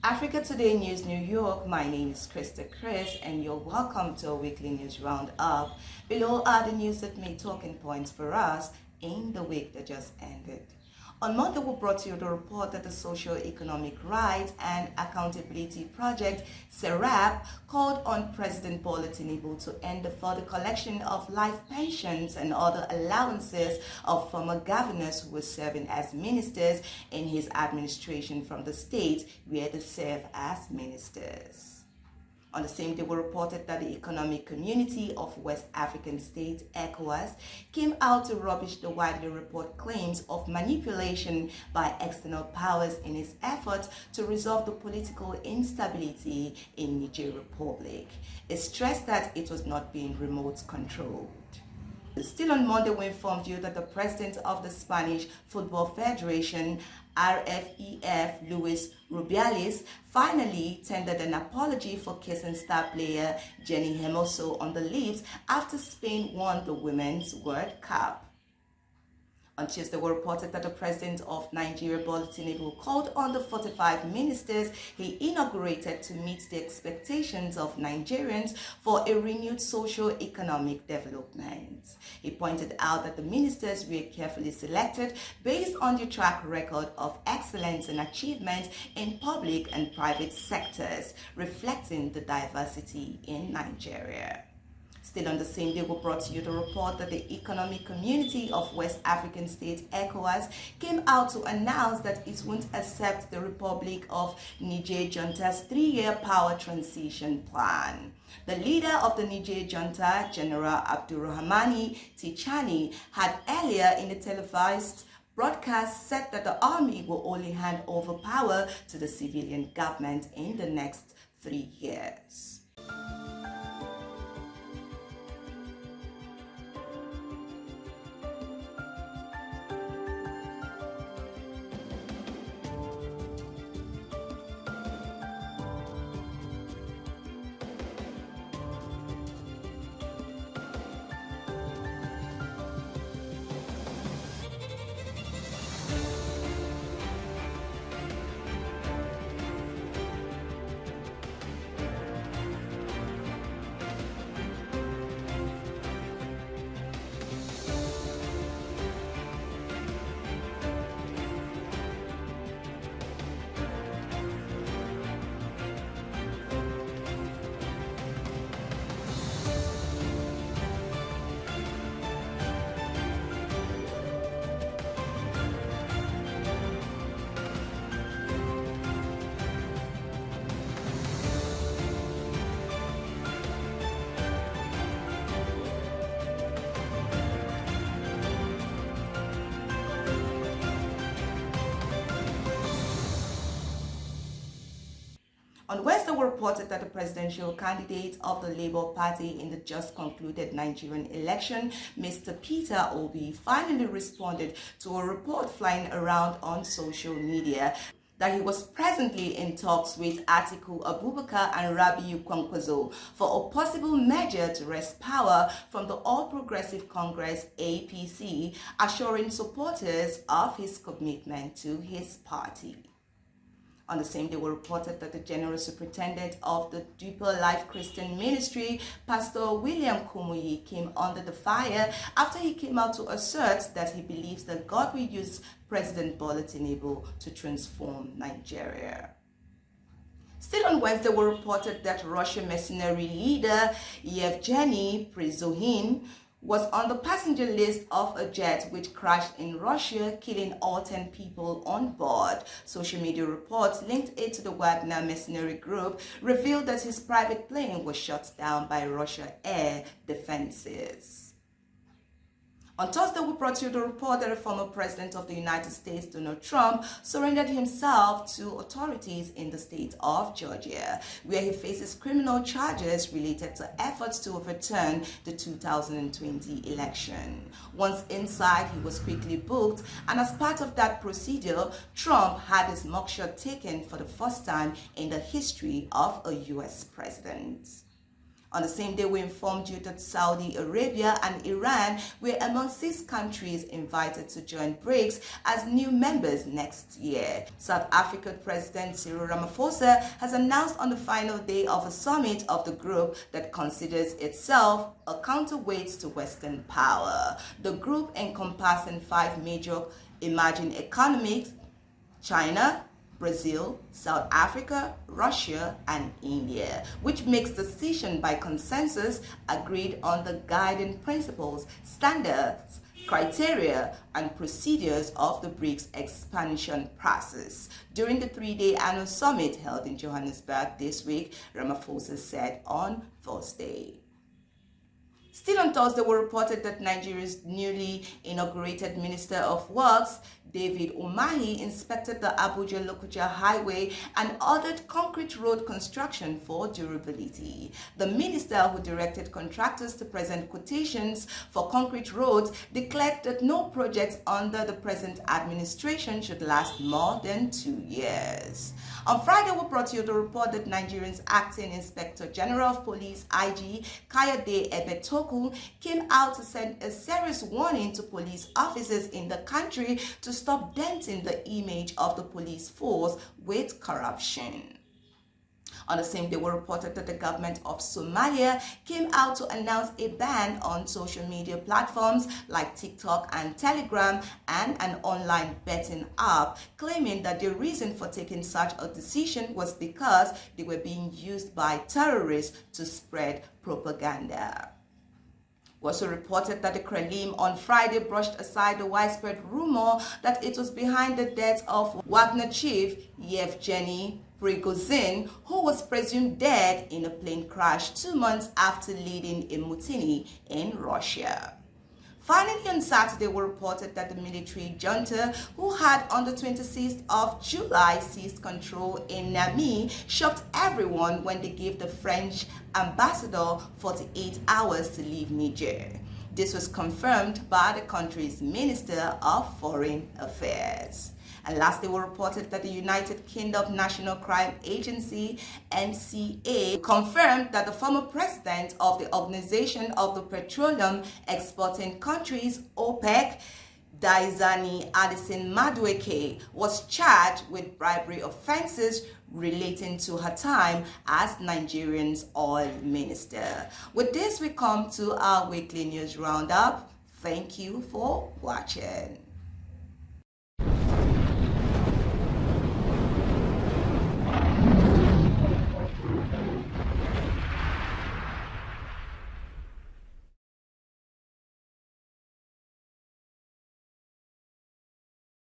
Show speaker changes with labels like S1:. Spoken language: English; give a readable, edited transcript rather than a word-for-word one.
S1: Africa Today News New York, my name is Krista Chris and you're welcome to a weekly news roundup. Below are the news that made talking points for us in the week that just ended. On Monday, we brought you the report that the Socio-Economic Rights and Accountability Project, SERAP, called on President Bola Tinubu to end the further collection of life pensions and other allowances of former governors who were serving as ministers in his administration from the states where they serve as ministers. On the same day, we reported that the Economic Community of West African States, ECOWAS, came out to rubbish the widely reported claims of manipulation by external powers in its efforts to resolve the political instability in Niger Republic. It stressed that it was not being remote controlled. Still on Monday, we informed you that the president of the Spanish Football Federation, RFEF, Luis Rubiales, finally tendered an apology for kissing star player Jenny Hermoso on the lips after Spain won the Women's World Cup. On Tuesday, we reported that the president of Nigeria, Bola Tinubu, called on the 45 ministers he inaugurated to meet the expectations of Nigerians for a renewed socio-economic development. He pointed out that the ministers were carefully selected based on their track record of excellence and achievement in public and private sectors, reflecting the diversity in Nigeria. Still on the same day, we brought you the report that the Economic Community of West African States, ECOWAS, came out to announce that it won't accept the Republic of Niger junta's 3-year power transition plan. The leader of the Niger junta, General Abdurrahmani Tichani, had earlier in the televised broadcast said that the army will only hand over power to the civilian government in the next 3 years. On Wednesday, we reported that the presidential candidate of the Labour Party in the just concluded Nigerian election, Mr. Peter Obi, finally responded to a report flying around on social media that he was presently in talks with Atiku Abubakar and Rabiu Kwankwaso for a possible measure to wrest power from the All Progressive Congress APC, assuring supporters of his commitment to his party. On the same day, we reported that the General Superintendent of the Deeper Life Christian Ministry, Pastor William Kumuyi, came under the fire after he came out to assert that he believes that God will use President Bola Tinubu to transform Nigeria. Still on Wednesday, we reported that Russian mercenary leader Yevgeny Prigozhin was on the passenger list of a jet which crashed in Russia, killing all 10 people on board. Social media reports linked it to the Wagner mercenary group revealed that his private plane was shot down by Russian air defenses. On Thursday, we brought you the report that the former president of the United States, Donald Trump, surrendered himself to authorities in the state of Georgia, where he faces criminal charges related to efforts to overturn the 2020 election. Once inside, he was quickly booked, and as part of that procedure, Trump had his mugshot taken for the first time in the history of a U.S. president. On the same day, we informed you that Saudi Arabia and Iran were among 6 countries invited to join BRICS as new members next year. South African President Cyril Ramaphosa has announced on the final day of a summit of the group that considers itself a counterweight to Western power. The group, encompassing 5 major emerging economies: China, Brazil, South Africa, Russia, and India, which makes decision by consensus, agreed on the guiding principles, standards, criteria, and procedures of the BRICS expansion process. During the 3-day annual summit held in Johannesburg this week, Ramaphosa said on Thursday. Still on Thursday, we reported that Nigeria's newly inaugurated Minister of Works, David Umahi, inspected the Abuja-Lokoja highway and ordered concrete road construction for durability. The minister, who directed contractors to present quotations for concrete roads, declared that no projects under the present administration should last more than 2 years. On Friday, we brought you the report that Nigeria's acting Inspector General of Police, IG Kayode Ebetoku, came out to send a serious warning to police officers in the country to stop denting the image of the police force with corruption. On the same day, we reported that the government of Somalia came out to announce a ban on social media platforms like TikTok and Telegram and an online betting app, claiming that the reason for taking such a decision was because they were being used by terrorists to spread propaganda. We also reported that the Kremlin on Friday brushed aside the widespread rumor that it was behind the death of Wagner chief Yevgeny Prigozhin, who was presumed dead in a plane crash 2 months after leading a mutiny in Russia. Finally, on Saturday, we reported that the military junta, who had on the 26th of July seized control in Niamey, shocked everyone when they gave the French ambassador 48 hours to leave Niger. This was confirmed by the country's Minister of Foreign Affairs. And lastly, we reported that the United Kingdom National Crime Agency, NCA, confirmed that the former president of the Organization of the Petroleum Exporting Countries, OPEC, Daizani Addison Madueke, was charged with bribery offenses relating to her time as Nigeria's oil minister. With this, we come to our weekly news roundup. Thank you for watching.